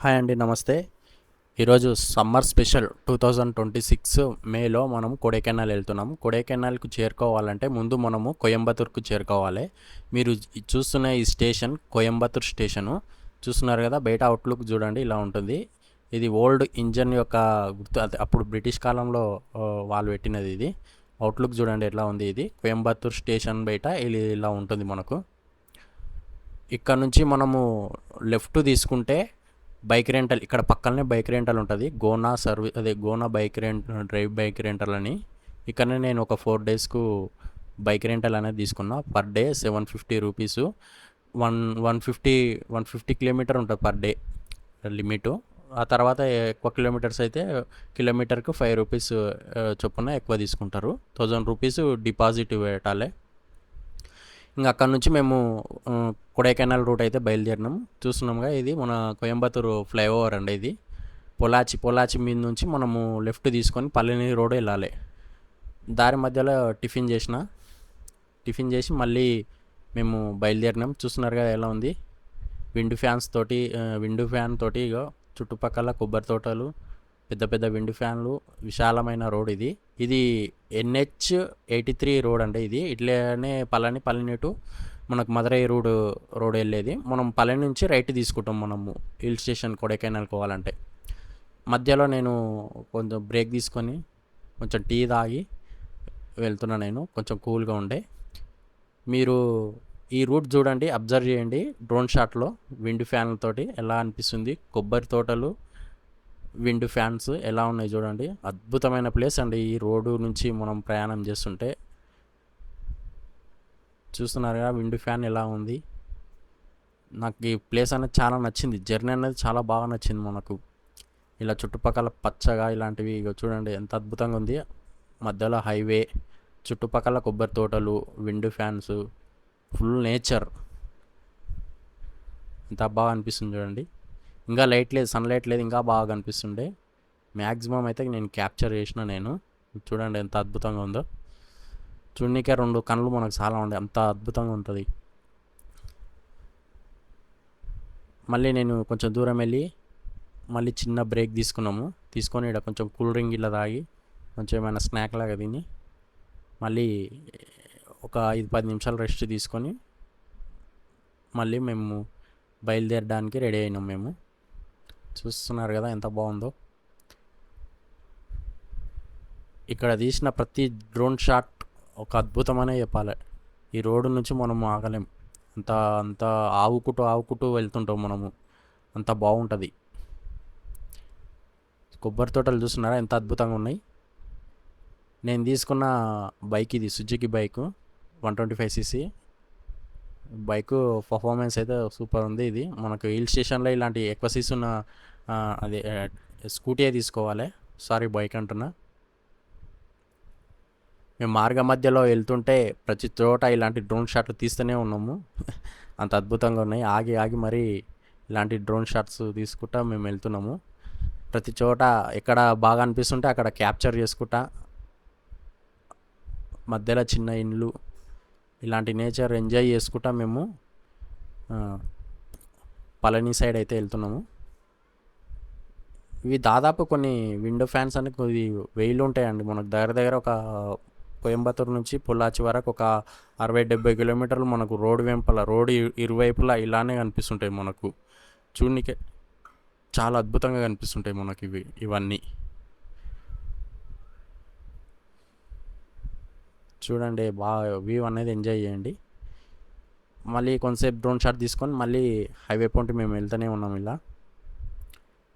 Hi అండి, నమస్తే. ఈరోజు సమ్మర్ స్పెషల్ 2026 మేలో మనం కొడైకెనాల్ వెళ్తున్నాం. కొడైకెనాల్కు చేరుకోవాలంటే ముందు మనము కోయంబత్తూర్కు చేరుకోవాలి. మీరు చూస్తున్న ఈ స్టేషన్ కోయంబత్తూర్ స్టేషను చూస్తున్నారు కదా. బయట అవుట్లుక్ చూడండి, ఇలా ఉంటుంది. ఇది ఓల్డ్ ఇంజన్ యొక్క గుర్తు, అప్పుడు బ్రిటిష్ కాలంలో వాళ్ళు పెట్టినది. ఇది అవుట్లుక్ చూడండి ఎట్లా ఉంది. ఇది కోయంబత్తూర్ స్టేషన్ బయట ఇలా ఉంటుంది మనకు. ఇక్కడ నుంచి మనము లెఫ్ట్ తీసుకుంటే బైక్ రెంటల్, ఇక్కడ పక్కనే బైక్ రెంటల్ ఉంటుంది. గోనా సర్వీస్, అదే గోనా బైక్ రెంటల్ అని. ఇక్కడనే నేను ఒక 4 డేస్కు బైక్ రెంటల్ అనేది తీసుకున్నా. Per day 750 rupees. 150 కిలోమీటర్ ఉంటుంది పర్ డే లిమిటు. ఆ తర్వాత ఎక్కువ కిలోమీటర్స్ అయితే కిలోమీటర్కు 5 రూపీస్ చొప్పున ఎక్కువ తీసుకుంటారు. 1000 రూపీస్ డిపాజిట్ పెట్టాలి. ఇంకా అక్కడ నుంచి మేము కొడైకెనాల్ రూట్ అయితే బయలుదేరినాం. చూస్తున్నాంగా, ఇది మన కోయంబత్తూరు ఫ్లైఓవర్ అండి. ఇది పొలాచి మీద నుంచి మనము లెఫ్ట్ తీసుకొని పల్లెని రోడ్ వెళ్ళాలి. దారి మధ్యలో టిఫిన్ చేసి మళ్ళీ మేము బయలుదేరినాం. చూస్తున్నారు కదా ఎలా ఉంది. విండ్ ఫ్యాన్ తోటి ఇగో చుట్టుపక్కల కొబ్బరి తోటలు, పెద్ద పెద్ద విండ్ ఫ్యాన్లు, విశాలమైన రోడ్ ఇది. ఇది NH83 రోడ్ అండి. ఇది ఇట్లనే పళని టు మనకు మదురై రోడ్ వెళ్ళేది. మనం పళని నుంచి రైట్ తీసుకుంటాం మనము హిల్ స్టేషన్ కొడైకెనాల్ పోవాలంటే. మధ్యలో నేను కొంచెం బ్రేక్ తీసుకొని కొంచెం టీ తాగి వెళ్తున్నా. నేను కొంచెం కూల్గా ఉండే. మీరు ఈ రూట్ చూడండి, అబ్జర్వ్ చేయండి. డ్రోన్ షాట్లో విండ్ ఫ్యాన్లతోటి ఎలా అనిపిస్తుంది. కొబ్బరి తోటలు, విండ్ ఫ్యాన్స్ ఎలా ఉన్నాయి చూడండి. అద్భుతమైన ప్లేస్ అండి. ఈ రోడ్డు నుంచి మనం ప్రయాణం చేస్తుంటే చూస్తున్నారుగా విండ్ ఫ్యాన్ ఎలా ఉంది. నాకు ఈ ప్లేస్ అనేది చాలా నచ్చింది. జర్నీ అనేది చాలా బాగా నచ్చింది మనకు. ఇలా చుట్టుపక్కల పచ్చగా ఇలాంటివి చూడండి ఎంత అద్భుతంగా ఉంది. మధ్యలో హైవే, చుట్టుపక్కల కొబ్బరి తోటలు, విండ్ ఫ్యాన్స్, ఫుల్ నేచర్. ఎంత బాగా అనిపిస్తుంది చూడండి. ఇంకా సన్లైట్ లేదు, ఇంకా బాగా కనిపిస్తుండే. మ్యాక్సిమం అయితే నేను క్యాప్చర్ చేసిన. నేను చూడండి ఎంత అద్భుతంగా ఉందో. చూడనీకే 2 కళ్ళు మనకు చాలా ఉండే, అంత అద్భుతంగా ఉంటుంది. మళ్ళీ నేను కొంచెం దూరం వెళ్ళి మళ్ళీ చిన్న బ్రేక్ తీసుకొని ఇక్కడ కొంచెం కూల్ డ్రింక్ ఇలా తాగి కొంచెం ఏమైనా స్నాక్ లాగా తిని మళ్ళీ ఒక 5-10 నిమిషాలు రెస్ట్ తీసుకొని మళ్ళీ మేము బయలుదేరడానికి రెడీ అయినాం. మేము చూస్తున్నారు కదా ఎంత బాగుందో. ఇక్కడ తీసిన ప్రతి డ్రోన్ షాట్ ఒక అద్భుతమనే చెప్పాలి. ఈ రోడ్డు నుంచి మనం ఆగలేం. అంత ఆవుకుంటూ వెళ్తుంటాం మనము. అంత బాగుంటుంది. కొబ్బరి తోటలు చూస్తున్నారా ఎంత అద్భుతంగా ఉన్నాయి. నేను తీసుకున్న బైక్ ఇది Suzuki bike, 125cc bike. Performance అయితే సూపర్ ఉంది. ఇది మనకు హిల్ స్టేషన్లో ఇలాంటి ఎక్కువ సీసీ ఉన్న అదే స్కూటీయే తీసుకోవాలి. బైక్ అంటున్నా. మేము మార్గ మధ్యలో వెళ్తుంటే ప్రతి చోట ఇలాంటి డ్రోన్ షాట్లు తీస్తూనే ఉన్నాము. అంత అద్భుతంగా ఉన్నాయి. ఆగి మరీ ఇలాంటి డ్రోన్ షాట్స్ తీసుకుంటా మేము వెళ్తున్నాము. ప్రతి చోట ఎక్కడ బాగా అనిపిస్తుంటే అక్కడ క్యాప్చర్ చేసుకుంటా, మధ్యలో చిన్న ఇండ్లు, ఇలాంటి నేచర్ ఎంజాయ్ చేసుకుంటా మేము పళని సైడ్ అయితే వెళ్తున్నాము. ఇవి దాదాపు కొన్ని విండో ఫ్యాన్స్ అని కొద్ది 1000 ఉంటాయండి. మనకు దగ్గర ఒక కోయంబత్తూరు నుంచి పొల్లాచి వరకు ఒక 60-70 కిలోమీటర్లు మనకు రోడ్డు ఇరువైపులా ఇలానే కనిపిస్తుంటాయి మనకు. చూడనికే చాలా అద్భుతంగా కనిపిస్తుంటాయి మనకి ఇవన్నీ. చూడండి బాగా వ్యూ అనేది ఎంజాయ్ చేయండి. మళ్ళీ కొంతసేపు డ్రోన్ షాట్ తీసుకొని మళ్ళీ హైవే పాయింట్ మేము వెళ్తూనే ఉన్నాం. ఇలా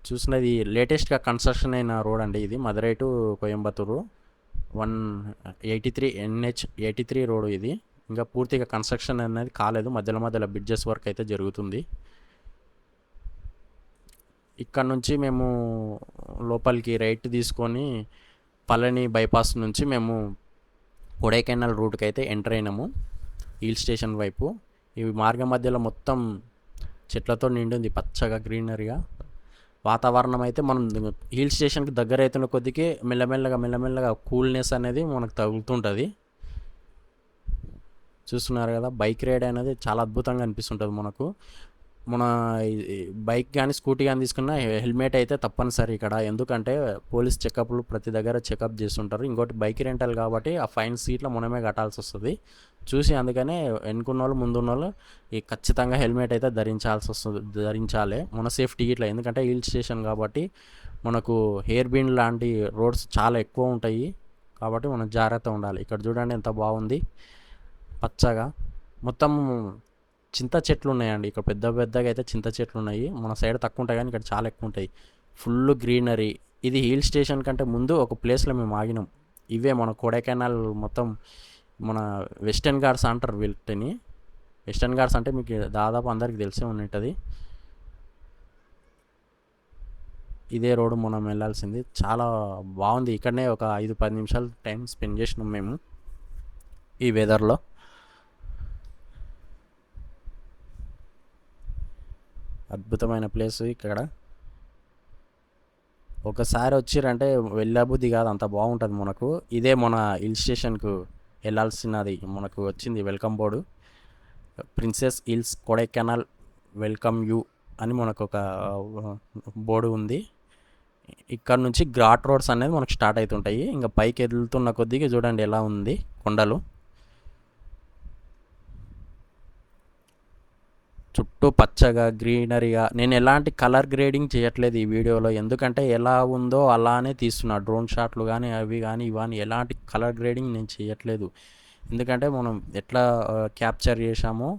చూసినది లేటెస్ట్గా కన్స్ట్రక్షన్ అయిన రోడ్ అండి. ఇది Madurai to Coimbatore 183 NH83 road. ఇది ఇంకా పూర్తిగా కన్స్ట్రక్షన్ అనేది కాలేదు. మధ్యలో బ్రిడ్జెస్ వర్క్ అయితే జరుగుతుంది. ఇక్కడ నుంచి మేము లోపలికి రైట్ తీసుకొని పళని బైపాస్ నుంచి మేము కొడైకెనాల్ రూట్కి అయితే ఎంటర్ అయినాము, హిల్ స్టేషన్ వైపు. ఇవి మార్గం మధ్యలో మొత్తం చెట్లతో నిండింది, పచ్చగా గ్రీనరీగా. వాతావరణం అయితే మనం హిల్ స్టేషన్కి దగ్గర అవుతున్న కొద్దికి మెల్లమెల్లగా కూల్నెస్ అనేది మనకు తగులుతుంటుంది. చూస్తున్నారు కదా, బైక్ రైడ్ అనేది చాలా అద్భుతంగా అనిపిస్తుంటుంది మనకు. మన బైక్ కానీ స్కూటీ కానీ తీసుకున్న హెల్మెట్ అయితే తప్పనిసరి ఇక్కడ. ఎందుకంటే పోలీస్ చెకప్లు ప్రతి దగ్గర చెకప్ చేస్తుంటారు. ఇంకోటి బైక్ రెంటల్ కాబట్టి ఆ ఫైన్ సీట్లో మనమే కట్టాల్సి వస్తుంది చూసి. అందుకనే వెనుకున్న వాళ్ళు ముందున్న వాళ్ళు ఈ ఖచ్చితంగా హెల్మెట్ అయితే ధరించాలి మన సేఫ్టీ ఇట్లా. ఎందుకంటే హిల్ స్టేషన్ కాబట్టి మనకు హెయిర్ బిన్ లాంటి రోడ్స్ చాలా ఎక్కువ ఉంటాయి కాబట్టి మనం జాగ్రత్త ఉండాలి. ఇక్కడ చూడండి ఎంత బాగుంది పచ్చగా. మొత్తం చింత చెట్లు ఉన్నాయండి ఇక్కడ. పెద్ద పెద్దగా అయితే చింత చెట్లు ఉన్నాయి. మన సైడ్ తక్కువ ఉంటాయి కానీ ఇక్కడ చాలా ఎక్కువ ఉంటాయి. Full greenery. ఇది హిల్ స్టేషన్ కంటే ముందు ఒక ప్లేస్లో మేము ఆగినాం. ఇవే మన కొడైకెనాల్ మొత్తం మన వెస్టర్న్ ఘాట్స్ అంటారు వీటిని. వెస్టర్న్ ఘాట్స్ అంటే మీకు దాదాపు అందరికి తెలిసే ఉంటుంది. ఇదే రోడ్డు మనం వెళ్ళాల్సింది. చాలా బాగుంది. ఇక్కడనే ఒక 5-10 నిమిషాలు టైం స్పెండ్ చేసినాం మేము ఈ వెదర్లో. అద్భుతమైన ప్లేస్ ఇక్కడ. ఒకసారి వచ్చిరంటే వెళ్ళబుద్ధి కాదు, అంత బాగుంటుంది మనకు. ఇదే మన హిల్ స్టేషన్కు వెళ్ళాల్సినది. మనకు వచ్చింది welcome board. Princess hills Kodaikanal welcome you అని మనకు ఒక బోర్డు ఉంది. ఇక్కడ నుంచి ఘాట్ రోడ్స్ అనేది మనకు స్టార్ట్ అవుతుంటాయి. ఇంకా పైకి వెళ్తున్న కొద్దిగా చూడండి ఎలా ఉంది కొండలు. చుట్టూ పచ్చగా గ్రీనరీగా. నేను ఎలాంటి కలర్ గ్రేడింగ్ చేయట్లేదు ఈ వీడియోలో, ఎందుకంటే ఎలా ఉందో అలానే తీస్తున్నా. డ్రోన్ షాట్లు కానీ అవి కానీ ఇవన్నీ ఎలాంటి కలర్ గ్రేడింగ్ నేను చేయట్లేదు. ఎందుకంటే మనం ఎట్లా క్యాప్చర్ చేసామో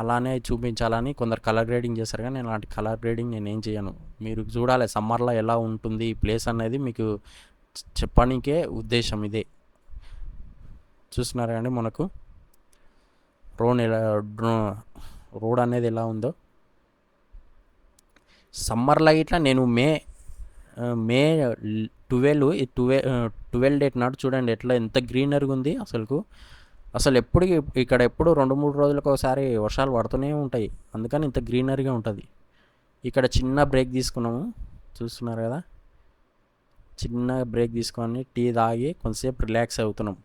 అలానే చూపించాలని కొందరు కలర్ గ్రేడింగ్ చేస్తారు, కానీ నేను అలాంటి కలర్ గ్రేడింగ్ నేను ఏం చేయను. మీరు చూడాలి సమ్మర్లో ఎలా ఉంటుంది ఈ ప్లేస్ అనేది మీకు చెప్పడానికే ఉద్దేశం ఇదే. చూస్తున్నారా అండి మనకు రోడ్ అనేది ఎలా ఉందో. సమ్మర్లో ఇట్లా నేను మే 12 డేట్ నాడు చూడండి ఎట్లా ఎంత గ్రీనరీగా ఉంది అసలు ఇక్కడ ఎప్పుడు 2-3 రోజులకు ఒకసారి వర్షాలు పడుతూనే ఉంటాయి. అందుకని ఇంత గ్రీనరీగా ఉంటుంది. ఇక్కడ చిన్న బ్రేక్ తీసుకున్నాము, చూస్తున్నారు కదా. చిన్న బ్రేక్ తీసుకొని టీ తాగి కొంతసేపు రిలాక్స్ అవుతున్నాం.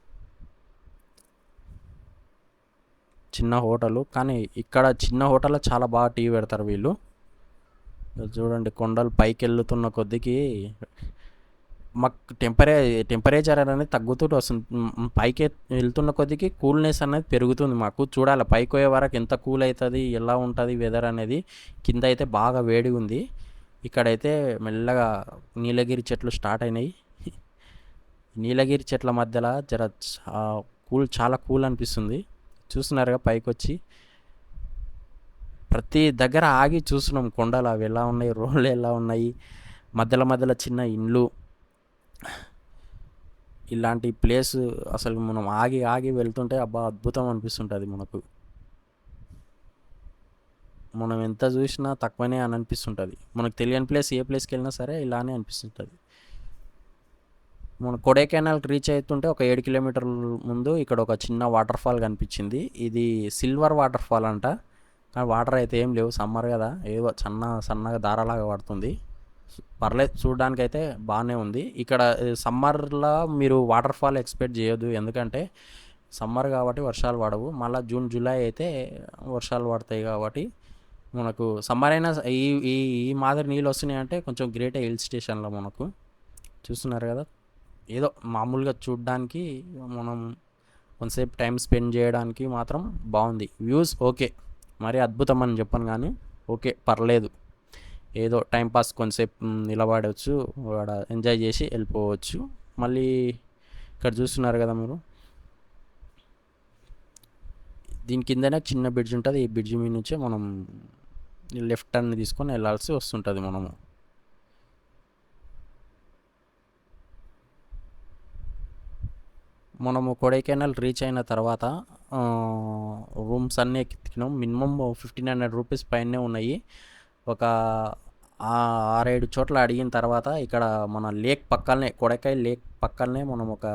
చిన్న హోటలు, కానీ ఇక్కడ చిన్న హోటల్లో చాలా బాగా టీ పెడతారు వీళ్ళు. చూడండి కొండలు పైకి వెళ్తున్న కొద్దికి మాకు టెంపరేచర్ అనేది తగ్గుతూ వస్తుంది. పైకి వెళ్తున్న కొద్దికి కూల్నెస్ అనేది పెరుగుతుంది మాకు. చూడాలి పైకి పోయే వరకు ఎంత కూల్ అవుతుంది, ఎలా ఉంటుంది వెదర్ అనేది. కింద అయితే బాగా వేడిగా ఉంది. ఇక్కడైతే మెల్లగా నీలగిరి చెట్లు స్టార్ట్ అయినాయి. నీలగిరి చెట్ల మధ్యలో చాలా కూల్ అనిపిస్తుంది. చూస్తున్నారుగా పైకి వచ్చి ప్రతి దగ్గర ఆగి చూస్తున్నాం కొండలు అవి ఎలా ఉన్నాయి, రోడ్లు ఎలా ఉన్నాయి, మధ్యలో చిన్న ఇండ్లు. ఇలాంటి ప్లేస్ అసలు మనం ఆగి వెళ్తుంటే అబ్బా అద్భుతం అనిపిస్తుంటుంది మనకు. మనం ఎంత చూసినా తక్కువనే అని అనిపిస్తుంటుంది. మనకు తెలియని ప్లేస్ ఏ ప్లేస్కి వెళ్ళినా సరే ఇలానే అనిపిస్తుంటుంది. మన కొడైకెనాల్ రీచ్ అవుతుంటే ఒక 7 కిలోమీటర్ల ముందు ఇక్కడ ఒక చిన్న వాటర్ ఫాల్ కనిపించింది. ఇది సిల్వర్ వాటర్ ఫాల్ అంట, కానీ వాటర్ అయితే ఏం లేవు. సమ్మర్ కదా, ఏదో సన్నగా దారాలాగా పడుతుంది. పర్లేదు, చూడడానికి అయితే బాగానే ఉంది. ఇక్కడ సమ్మర్లో మీరు వాటర్ ఫాల్ ఎక్స్పెక్ట్ చేయొద్దు, ఎందుకంటే సమ్మర్ కాబట్టి వర్షాలు పడవు. మళ్ళీ జూన్ జూలై అయితే వర్షాలు పడతాయి కాబట్టి మనకు సమ్మర్ అయినా ఈ మాదిరి నీళ్ళు వస్తున్నాయి అంటే కొంచెం గ్రేట్ హిల్ స్టేషన్లో మనకు. చూస్తున్నారు కదా, ఏదో మామూలుగా చూడడానికి మనం కొంతసేపు టైం స్పెండ్ చేయడానికి మాత్రం బాగుంది. వ్యూస్ ఓకే, మరీ అద్భుతం అని చెప్పను కానీ ఓకే పర్లేదు. ఏదో టైంపాస్ కొంతసేపు నిలబడవచ్చు, ఎంజాయ్ చేసి వెళ్ళిపోవచ్చు. మళ్ళీ ఇక్కడ చూస్తున్నారు కదా మీరు, దీని కిందనే చిన్న బ్రిడ్జ్ ఉంటుంది. ఈ బ్రిడ్జ్ మీద నుంచే మనం లెఫ్ట్ టర్న్ తీసుకొని వెళ్ళాల్సి వస్తుంటుంది. మనము కొడైకెనాల్ రీచ్ అయిన తర్వాత రూమ్స్ అన్నీ ఎక్కినాం. మినిమం 1500 రూపీస్ పైనే ఉన్నాయి. ఒక 6-7 చోట్ల అడిగిన తర్వాత ఇక్కడ మన లేక్ పక్కనే, కొడైకాయ లేక్ పక్కనే మనం ఒక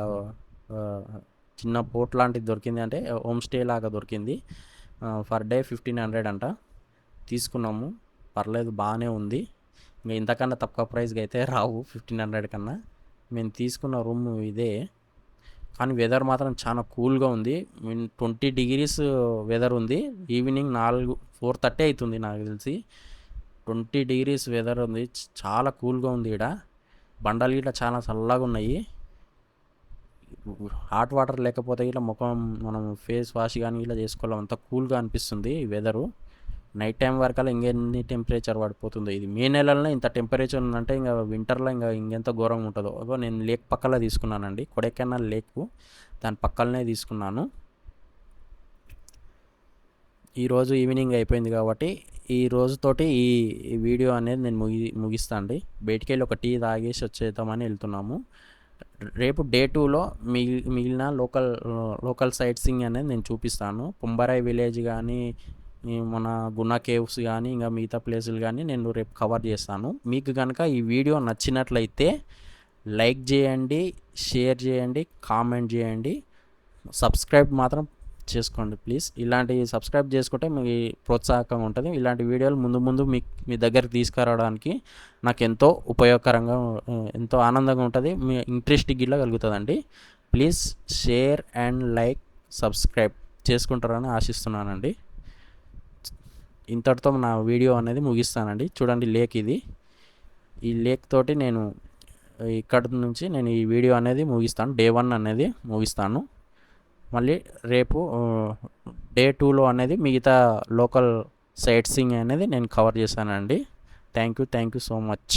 చిన్న బోట్ లాంటిది దొరికింది, అంటే హోమ్ స్టే లాగా దొరికింది. ఫర్ డే 1500 అంట. తీసుకున్నాము, పర్లేదు బాగానే ఉంది. ఇంకా ఇంతకన్నా తక్కువ ప్రైస్కి అయితే రావు 1500 కన్నా. మేము తీసుకున్న రూమ్ ఇదే. కానీ వెదర్ మాత్రం చాలా కూల్గా ఉంది. 20 డిగ్రీస్ వెదర్ ఉంది. ఈవినింగ్ 4:30 అవుతుంది నాకు తెలిసి. 20 డిగ్రీస్ వెదర్ ఉంది. చాలా కూల్గా ఉంది ఇక్కడ. బండలు ఇట్లా చాలా చల్లగా ఉన్నాయి. హాట్ వాటర్ లేకపోతే ఇట్లా ముఖం మనం ఫేస్ వాష్ కానీ ఇలా చేసుకోవాలి, అంత కూల్గా అనిపిస్తుంది ఈ వెదరు. నైట్ టైం వరకల్లా ఇంకెన్ని టెంపరేచర్ పడిపోతుందో. ఇది మే నెలలోనే ఇంత టెంపరేచర్ ఉందంటే ఇంకా వింటర్లో ఇంకెంత ఘోరంగా ఉంటుందో. నేను లేక్ పక్కలో తీసుకున్నానండి, కొడైకెనాల్ లేక్, దాని పక్కలనే తీసుకున్నాను. ఈరోజు ఈవినింగ్ అయిపోయింది కాబట్టి ఈ రోజుతోటి ఈ వీడియో అనేది నేను ముగిస్తాను అండి. బయటికి వెళ్ళి ఒక టీ తాగేసి వచ్చేద్దామని వెళ్తున్నాము. రేపు డే 2లో మిగిలిన లోకల్ సైట్ సీయింగ్ అనేది నేను చూపిస్తాను. పుంబరై విలేజ్ కానీ, మన గునా కేవ్స్ కానీ, ఇంకా మిగతా ప్లేసులు కానీ నేను రేపు కవర్ చేస్తాను. మీకు కనుక ఈ వీడియో నచ్చినట్లయితే లైక్ చేయండి, షేర్ చేయండి, కామెంట్ చేయండి, సబ్స్క్రైబ్ మాత్రం చేసుకోండి ప్లీజ్. ఇలాంటి సబ్స్క్రైబ్ చేసుకుంటే మీకు ప్రోత్సాహకంగా ఉంటుంది. ఇలాంటి వీడియోలు ముందు మీ దగ్గరికి తీసుకురావడానికి నాకు ఎంతో ఉపయోగకరంగా, ఎంతో ఆనందంగా ఉంటుంది, మీ ఇంట్రెస్ట్ గిట్లా కలుగుతుందండి. Please share and like, subscribe చేసుకుంటారని ఆశిస్తున్నానండి. ఇంతటితో నా వీడియో అనేది ముగిస్తానండి. చూడండి లేక్ ఇది. ఈ లేక్ తోటి నేను ఇక్కడ నుంచి నేను ఈ వీడియో అనేది ముగిస్తాను. డే 1 అనేది ముగిస్తాను. మళ్ళీ రేపు డే 2లో అనేది మిగతా లోకల్ సైట్ సీయింగ్ అనేది నేను కవర్ చేశానండి. Thank you so much.